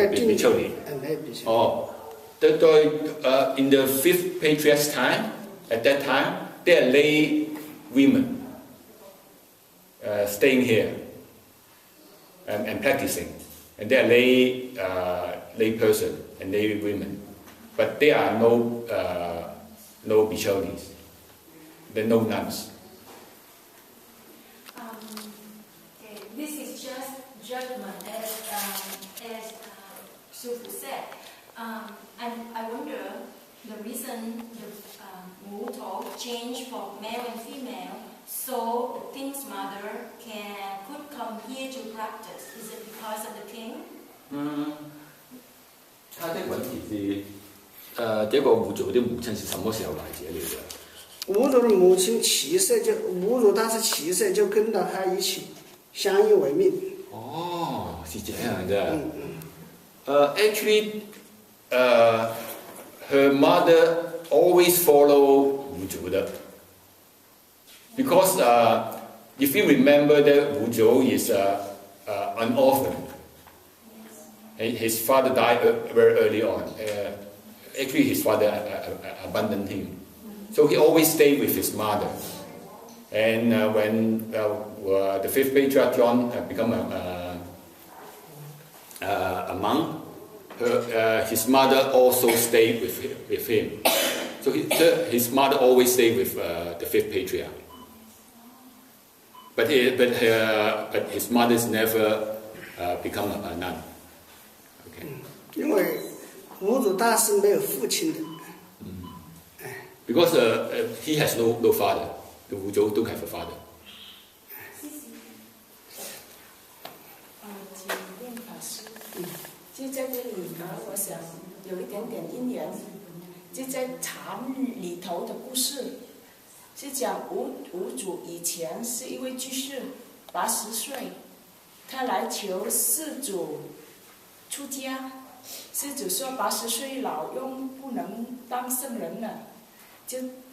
比丘尼。哦，in the fifth patriarch's time, at that time, there are lay women staying here and practicing, and there are lay person and lay women, but there are no bichonis, there are no nuns. This is just judgment, as Sufu said, and I wonder the reason the Muto changed from male and female, so the king's mother could come here to practice. Is it because of the king? 他的问题是，这个吴祖的母亲是什么时候来这里的？吴祖的母亲吴祖当时7岁就跟着他一起相依为命。哦，是这样的。Actually, her mother always follow Wu Zhou的, because if you remember that Wu Zhou is an orphan, and his father died very early on. Actually, his father abandoned him, so he always stayed with his mother. And when the fifth patriarch John become a monk, his mother also stayed with him. So his mother always stayed with the fifth patriarch. But his mother's never become a nun. Okay. 因为吴祖大师没有父亲的。Because he has no father. The Wu Zhou don't have a father. 请问法师，就在这里呢，我想有一点点因缘，就在禅里头的故事，是讲吴祖以前是一位居士，80岁，他来求施主出家，施主说80岁老翁不能当圣人了，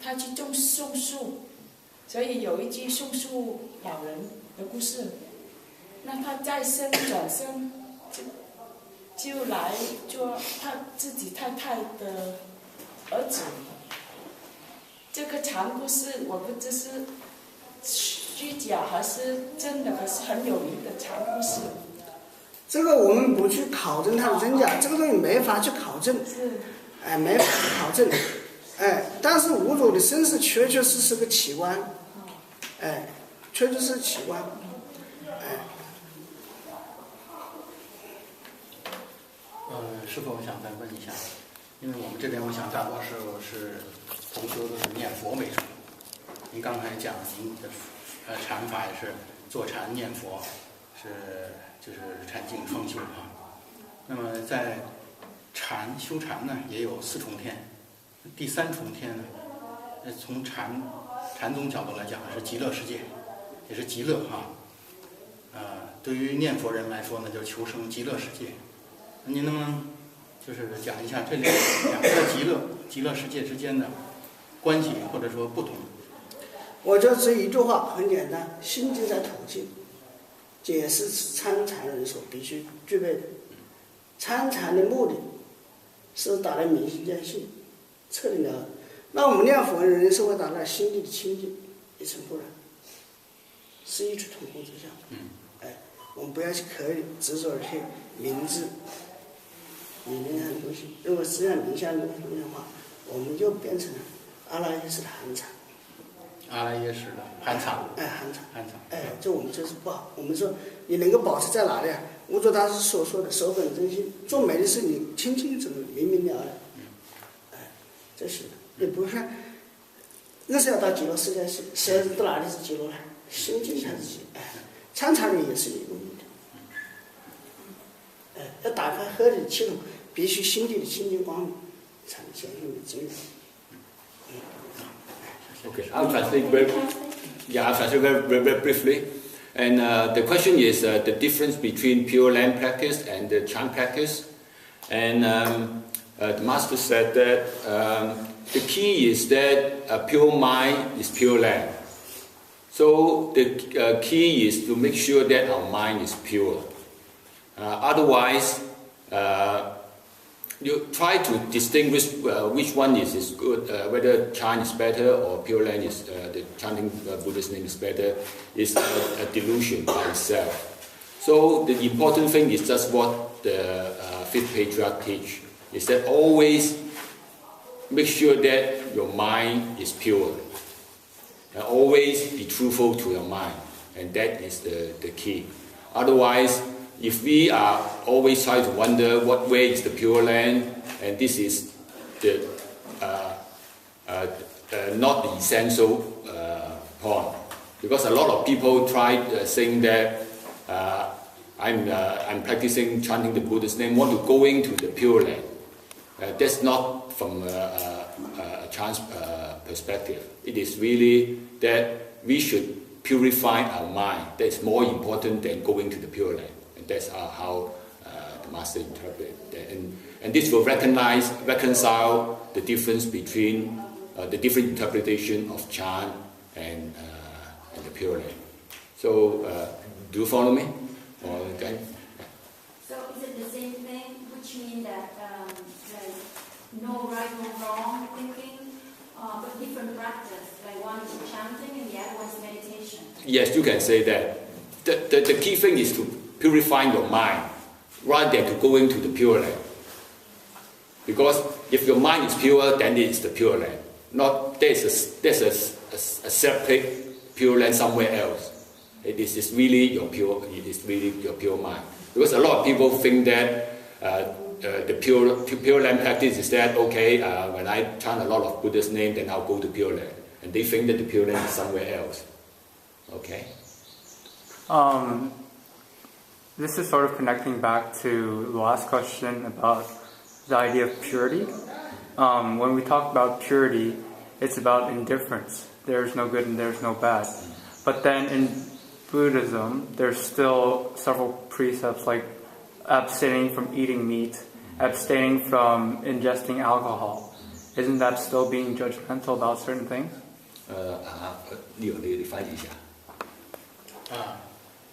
他去种松树。所以有一句松树老人的故事，那他再生转生，就来做他自己太太的儿子。这个长故事我不知是虚假还是真的，可是很有名的长故事。这个我们不去考证它的真假，这个东西没法去考证，没法去考证，但是吴祖的身世确确实是个奇观。确实是奇观。师傅，我想再问一下，因为我们这边我想大多数是同修都是念佛为主。您刚才讲您的禅法也是坐禅念佛，就是禅静双修啊。那么在修禅呢，也有4重天，第3重天呢，从禅宗角度来讲是极乐世界，也是极乐哈。对于念佛人来说呢，就是求生极乐世界。您能不能就是讲一下这两个极乐世界之间的关系或者说不同？我就这一句话很简单：心即在土境，这也是参禅人所必须具备的。参禅的目的是达到明心见性，彻底了。那我们念佛人是会达到心地的清净，一尘不染，是一处同空之相。我们不要去刻意执着去名字、名上的东西。如果实际上名下的东西的话，我们就变成了阿拉耶识的寒禅。阿拉耶识的寒禅。寒禅。这我们就是不好。我们说你能够保持在哪里啊？吴祖大师所说的守本真心，做美的事你清清楚楚、明明了了。这是的。也不是，那是要到极乐世界去，谁到哪里是极乐呢？心境才是极乐。参禅人也是一个目的。要打开合理的系统，必须心地的清净光明，才能显现的真如。Okay, I'll translate very briefly. And the question is the difference between Pure Land practice and the Chan practice. And the master said that the key is that pure mind is pure land. So the key is to make sure that our mind is pure. Otherwise, you try to distinguish which one is good, whether chant is better or Pure Land is the chanting Buddha's name is better, is a delusion by itself. So the important thing is just what the fifth patriarch teach, is that always make sure that your mind is pure. And always be truthful to your mind, and that is the key. Otherwise, if we are always trying to wonder where is the Pure Land, and this is the not the essential point, because a lot of people try saying that I'm practicing chanting the Buddha's name, want to go into the Pure Land. That's not from a chance perspective. It is really that we should purify our mind. That's more important than going to the Pure Land. And that's how the Master interprets it. And this will reconcile the difference between the different interpretation of chant and the Pure Land. So, do you follow me? Okay. So is it the same thing, which means that like no right, no wrong thinking, but different practice, like one is chanting and the other one is meditation? Yes, you can say that. The key thing is to purify your mind rather than to go into the Pure Land. Because if your mind is pure, then it is the Pure Land. Not there's a separate Pure Land somewhere else. It is really your pure mind. Because a lot of people think that the Pure Land practice is that, okay, when I chant a lot of Buddha's name, then I'll go to Pure Land. And they think that the Pure Land is somewhere else. Okay? This is sort of connecting back to the last question about the idea of purity. When we talk about purity, it's about indifference. There's no good and there's no bad. But then in Buddhism, there's still several precepts like abstaining from eating meat, abstaining from ingesting alcohol. Isn't that still being judgmental about certain things? 你翻译一下。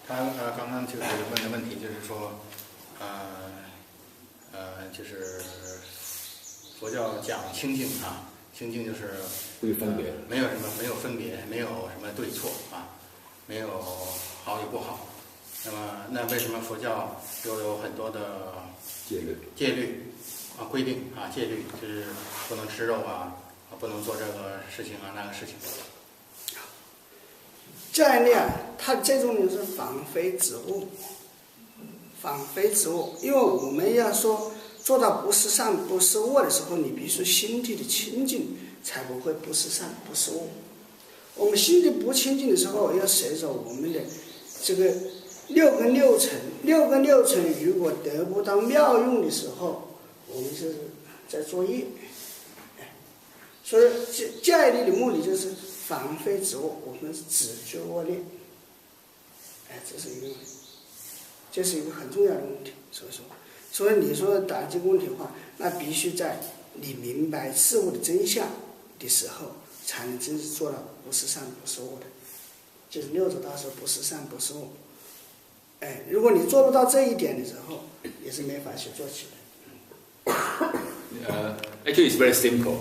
他刚刚就是问的问题就是说，就是佛教讲清净啊，清净就是不分别，没有分别，没有什么对错啊，没有好与不好。那为什么佛教又有很多的戒律啊规定啊戒律，就是不能吃肉啊，不能做这个事情啊那个事情。戒律啊，它这种就是防非止恶，防非止恶。因为我们要说做到不是善不是恶的时候，你必须心地的清净，才不会不是善不是恶。我们心地不清净的时候，要随着我们的这个六根六尘如果得不到妙用的时候，我们是在作业。所以戒律的目的就是防非止恶，我们止绝恶念。这是一个很重要的问题。所以你说答这个问题的话，那必须在你明白事物的真相的时候，才能真正做到不是善不是恶的，就是六祖大说不是善不是恶。如果你做不到这一点的时候，也是没法去做起来。Actually, it's very simple.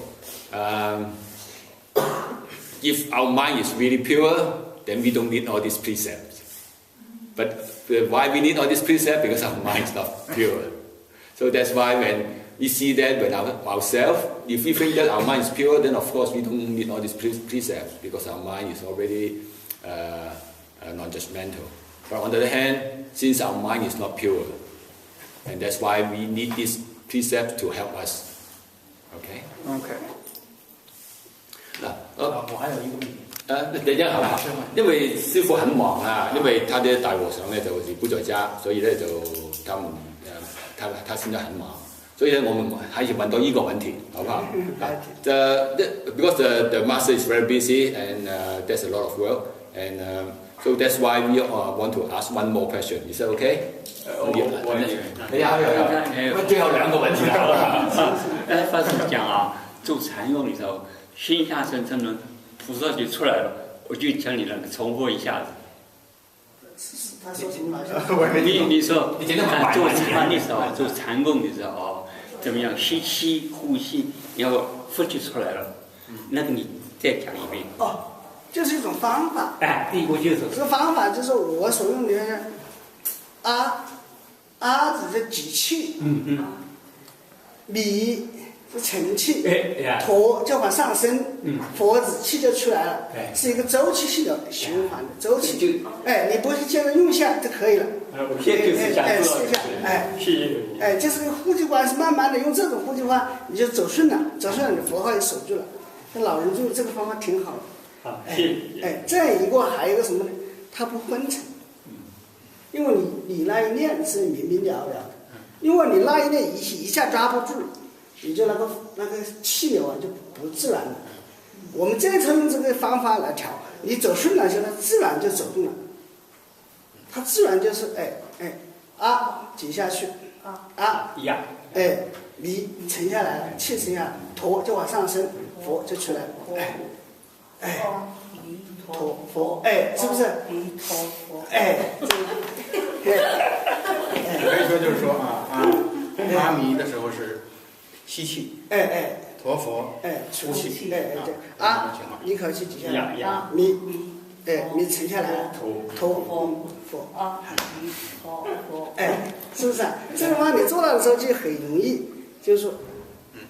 If our mind is really pure, then we don't need all these precepts. But why we need all these precepts? Because our mind is not pure. So that's why when we see that when ourselves, if we think that our mind is pure, then of course we don't need all these precepts because our mind is already non-judgmental. But on the other hand, since our mind is not pure, and that's why we need these precepts to help us. Okay? Okay. 我还有一个问题。等一下好吧，因為師傅很忙啊，因為他的大和尚呢就是不在家，所以呢就他現在很忙，所以呢我們還是問到呢個問題，好不好？Because the master is very busy and there's a lot of work and so that's why we want to ask one more question. Is that okay? 我最後兩個問題啦。法师讲啊，做禅用的时候，心下沉沉的菩萨就出来了，我就讲你那个重复一下子。他说什么老师？你说你今天晚做禅的时候，做禅功的时候哦，怎么样吸气呼吸，然后呼吸出来了，那个你再讲一遍。哦，就是一种方法。哎，第一个就是这个方法就是我所用的字是集气，米是沉气，陀就往上升，佛子气就出来了，是一个周期性的循环的周期。哎，你不是现在用一下就可以了。我现在就是想做。试一下，谢谢。哎，就是呼吸观是慢慢的用这种呼吸法，你就走顺了，走顺了，你佛号也守住了。那老人就这个方法挺好的。好，谢谢。哎，这样一个还有一个什么呢？它不昏沉，因为你那一念是明明了了的，因为你那一念一下抓不住，你就那个气流啊就不自然了。我们这次用这个方法来调，你走顺了，就它自然就走动了，它自然就是挤下去，离沉下来了，气沉下来，陀就往上升，佛就出来了，陀佛，是不是？可以说就是说阿弥的时候是吸气，陀佛，出气，对，一口气挤下来，弥沉下来，陀佛，是不是？这个方法你做到的时候就很容易，就是说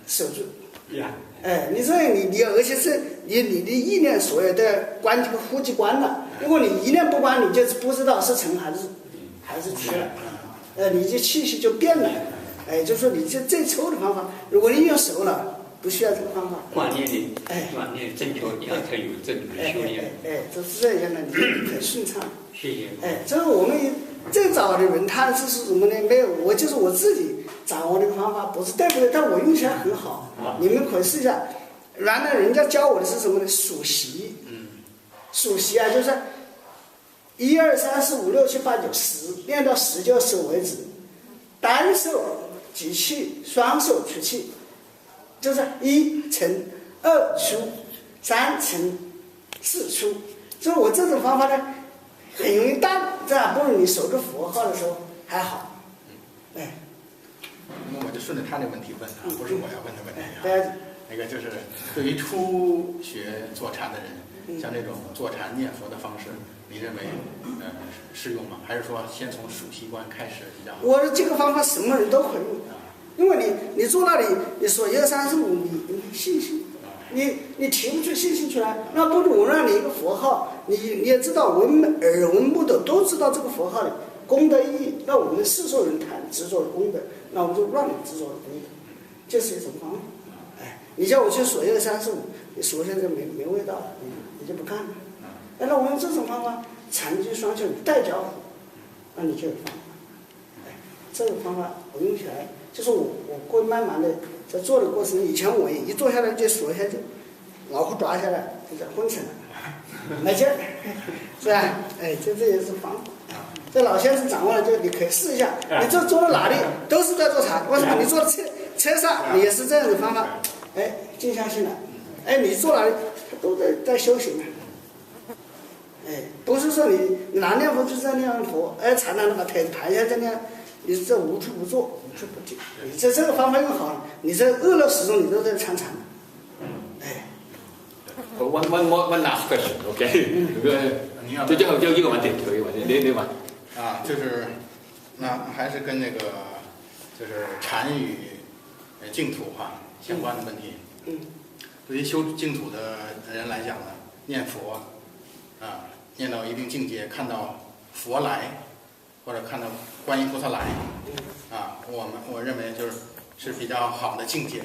守住。你这你而且是你的意念所有的关这个呼吸关了，如果你一念不关，你就不知道是沉还是直了，你这气息就变了，就说你这抽的方法，如果你用熟了，不需要这个方法。观念正确，你要才有正确的修炼。就是这样的，你很顺畅。谢谢。这是我们最早的人，他是什么呢？没有，我就是我自己掌握这个方法，不是对不对？但我用起来很好，你们可以试一下。原来人家教我的是什么呢？数息。数息啊，就是1、2、3、4、5、6、7、8、9、10，练到10就收为止。单手挤气，双手出气，就是1沉2出3沉4出。就是我这种方法呢，很容易淡，这样不如你守着佛号的时候还好。那我就顺着他的问题问不是我要问的问题那个就是对于初学坐禅的人，像这种坐禅念佛的方式，你认为适用吗？还是说先从数息观开始比较好？我这个方法什么人都可以用，因为你坐那里，你说1、2、3、4、5，你信心，你提不出信心出来，那不如我让你一个佛号，你也知道耳闻目睹都知道这个佛号的功德意义。那我们世俗人谈执着的功德，那我们就让你执着的功德，这是一种方法。你叫我去数1、2、3、4、5，你数下就没味道了，你就不干了。那我们这种方法，禅机双修带脚虎，那你就有方法。这个方法我用起来，就是我会慢慢的在做的过程中，以前我一坐下来就数一下就脑壳抓下来，就在昏沉了，没劲儿，是吧？这也是方法。这老先生掌握了，就你可以试一下。你坐到哪里都是在做禅，为什么？你坐车上，你也是这样的方法。静下心来，你坐哪里，他都在修行。不是说你拿念佛就在念佛，禅那个腿盘下在念，你这无处不坐，无处不进。你这个方法用好了，你这日落始终你都在参禅。One last question, OK？ 就最后一个问题，你问。就是那还是跟那个就是禅与净土相关的问题。对于修净土的人来讲呢，念佛念到一定境界，看到佛来，或者看到观音菩萨来，我认为是比较好的境界